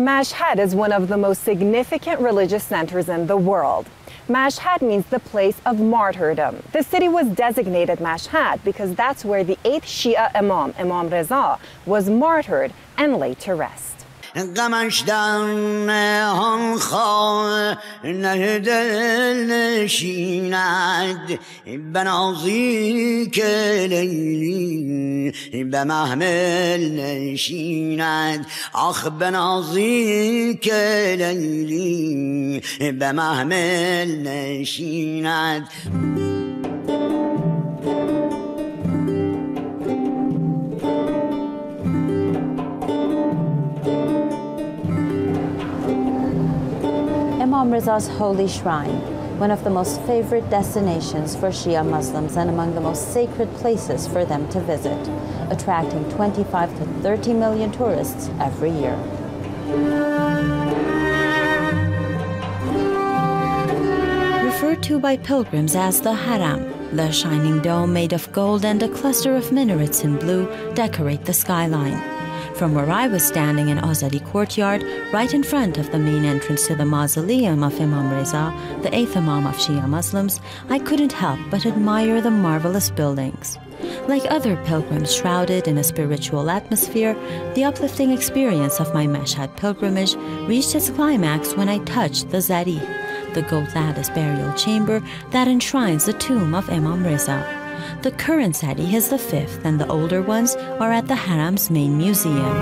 Mashhad is one of the most significant religious centers in the world. Mashhad means the place of martyrdom. The city was designated Mashhad because that's where the 8th Shia Imam, Imam Reza, was martyred and laid to rest. غمش در نهان خانه دل نشیند بنازی که لیلی به محمل نشیند آخ بنازی که لیلی به محمل نشیند Imam Reza's holy shrine, one of the most favorite destinations for Shia Muslims and among the most sacred places for them to visit, attracting 25 to 30 million tourists every year. Referred to by pilgrims as the Haram, the shining dome made of gold and a cluster of minarets in blue decorate the skyline. From where I was standing in Azadi Courtyard, right in front of the main entrance to the mausoleum of Imam Reza, the 8th Imam of Shia Muslims, I couldn't help but admire the marvelous buildings. Like other pilgrims shrouded in a spiritual atmosphere, the uplifting experience of my Mashhad pilgrimage reached its climax when I touched the Zari, the gold lattice burial chamber that enshrines the tomb of Imam Reza. The current Zari is the 5th, and the older ones are at the Haram's main museum.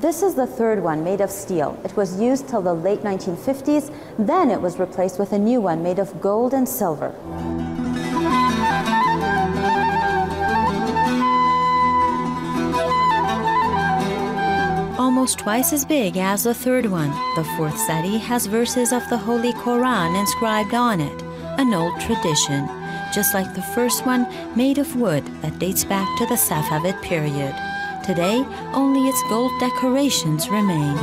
This is the 3rd one, made of steel. It was used till the late 1950s, then it was replaced with a new one made of gold and silver. Almost twice as big as the 3rd one, the 4th Zari has verses of the Holy Quran inscribed on it. An old tradition, just like the first one, made of wood that dates back to the Safavid period. Today, only its gold decorations remain.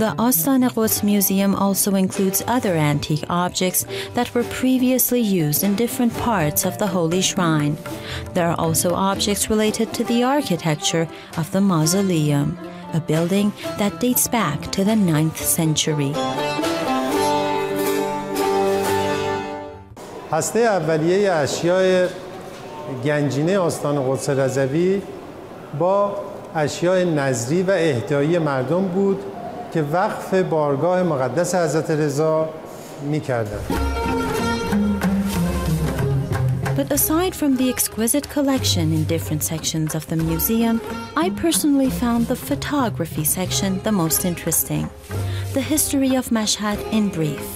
The Astana Quds Museum also includes other antique objects that were previously used in different parts of the Holy Shrine. There are also objects related to the architecture of the mausoleum, a building that dates back to the 9th century. هسته اولیه اشیاء گنجینه آستان قدس رضوی با اشیاء نظری و اهدایی مردم بود که وقف بارگاه مقدس حضرت رضا می‌کردند. But aside from the exquisite collection in different sections of the museum, I personally found the photography section the most interesting. The history of Mashhad in brief,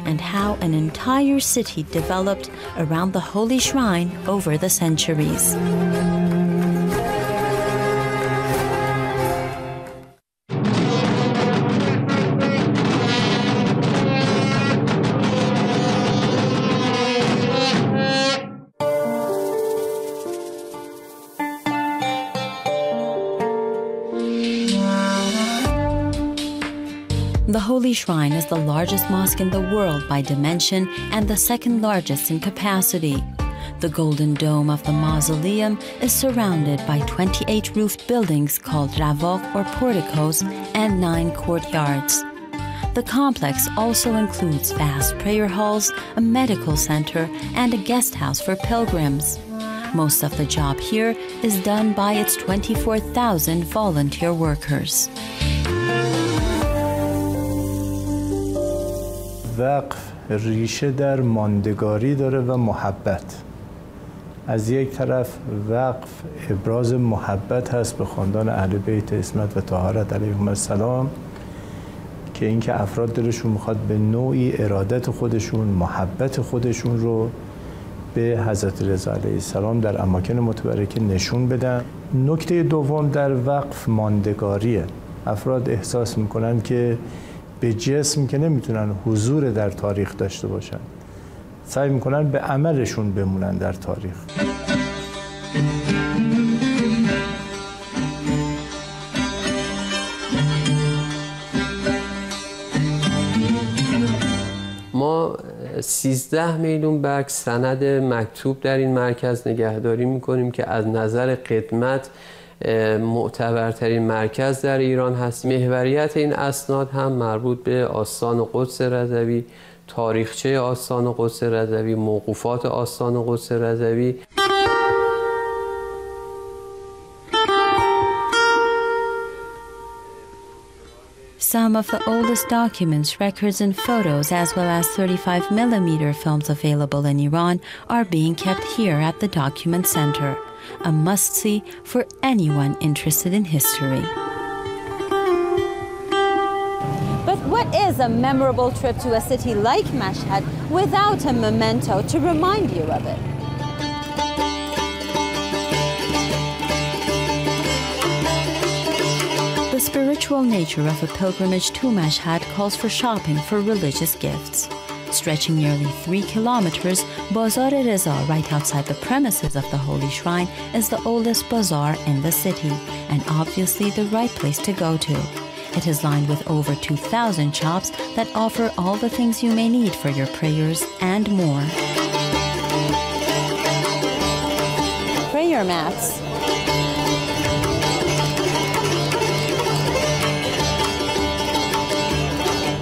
and how an entire city developed around the holy shrine over the centuries. The Holy Shrine is the largest mosque in the world by dimension and the 2nd largest in capacity. The golden dome of the mausoleum is surrounded by 28 roofed buildings called ravaq or porticos and 9 courtyards. The complex also includes vast prayer halls, a medical center, and a guest house for pilgrims. Most of the job here is done by its 24,000 volunteer workers. وقف ریشه در ماندگاری داره و محبت. از یک طرف وقف ابراز محبت هست به خاندان اهل بیت عصمت و طهارت علیهم السلام که اینکه افراد دلشون میخواد به نوعی ارادت خودشون، محبت خودشون رو به حضرت رضا علیه السلام در اماکن متبرکه نشون بدن. نکته دوم در وقف ماندگاریه. افراد احساس میکنن که به جسم که نمیتونن حضور در تاریخ داشته باشن، سعی میکنن به عملشون بمونن در تاریخ. ما 13 میلیون برگ سند مکتوب در این مرکز نگهداری میکنیم که از نظر قدمت معتبرترین مرکز در ایران هست. محوریت این اسناد هم مربوط به آستان قدس رضوی، تاریخچه آستان قدس رضوی، موقوفات آستان قدس رضوی. Some of the oldest documents, records, and photos, as well as 35mm films available in Iran, are being kept here at the Document Center, a must-see for anyone interested in history. But what is a memorable trip to a city like Mashhad without a memento to remind you of it? The spiritual nature of a pilgrimage to Mashhad calls for shopping for religious gifts. Stretching nearly 3 kilometers, Bazar-e-Reza, right outside the premises of the holy shrine, is the oldest bazaar in the city, and obviously the right place to go to. It is lined with over 2,000 shops that offer all the things you may need for your prayers and more. Prayer mats.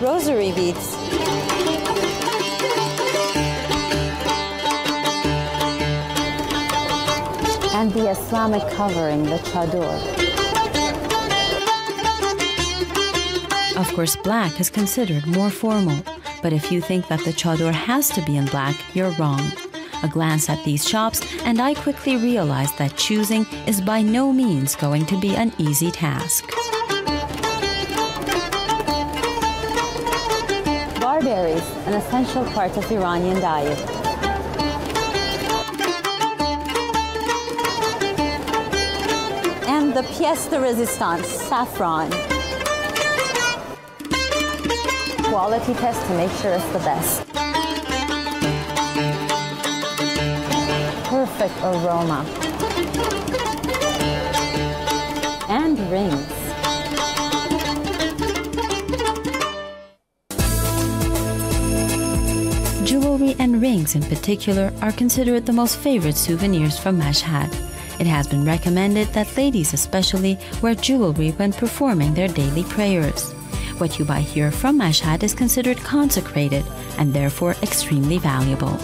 Rosary beads. And the Islamic covering, the chador. Of course, black is considered more formal, but if you think that the chador has to be in black, you're wrong. A glance at these shops, and I quickly realized that choosing is by no means going to be an easy task. Barberries, an essential part of Iranian diet. And the pièce de résistance, saffron. Quality test to make sure it's the best. Perfect aroma. And rings. Jewelry and rings in particular are considered the most favorite souvenirs from Mashhad. It has been recommended that ladies especially wear jewelry when performing their daily prayers. What you buy here from Mashhad is considered consecrated and therefore extremely valuable.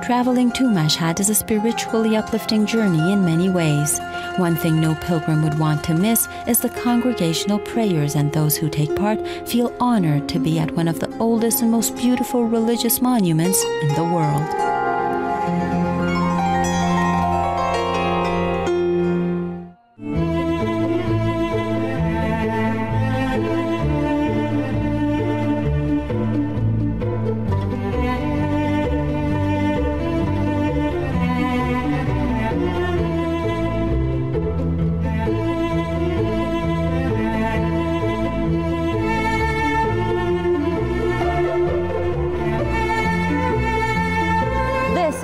Traveling to Mashhad is a spiritually uplifting journey in many ways. One thing no pilgrim would want to miss is the congregational prayers, and those who take part feel honored to be at one of the oldest and most beautiful religious monuments in the world.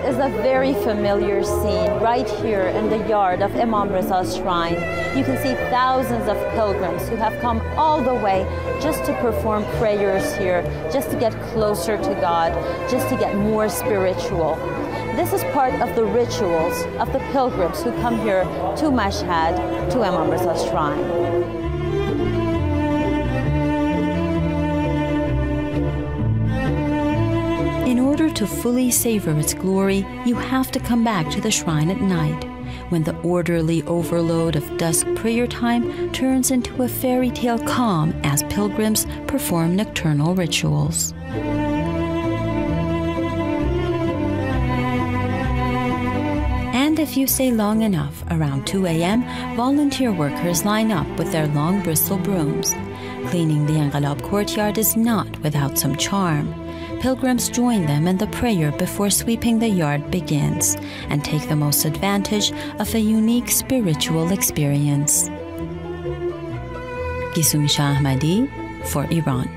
Is a very familiar scene right here in the yard of Imam Reza's shrine. You can see thousands of pilgrims who have come all the way just to perform prayers here, just to get closer to God, just to get more spiritual. This is part of the rituals of the pilgrims who come here to Mashhad, to Imam Reza's shrine. In order to fully savor its glory, you have to come back to the shrine at night, when the orderly overload of dusk prayer time turns into a fairy tale calm as pilgrims perform nocturnal rituals. And if you stay long enough, around 2 a.m., volunteer workers line up with their long bristle brooms. Cleaning the Inqilab courtyard is not without some charm. Pilgrims join them in the prayer before sweeping the yard begins and take the most advantage of a unique spiritual experience. Gisumisha Ahmadi for Iran.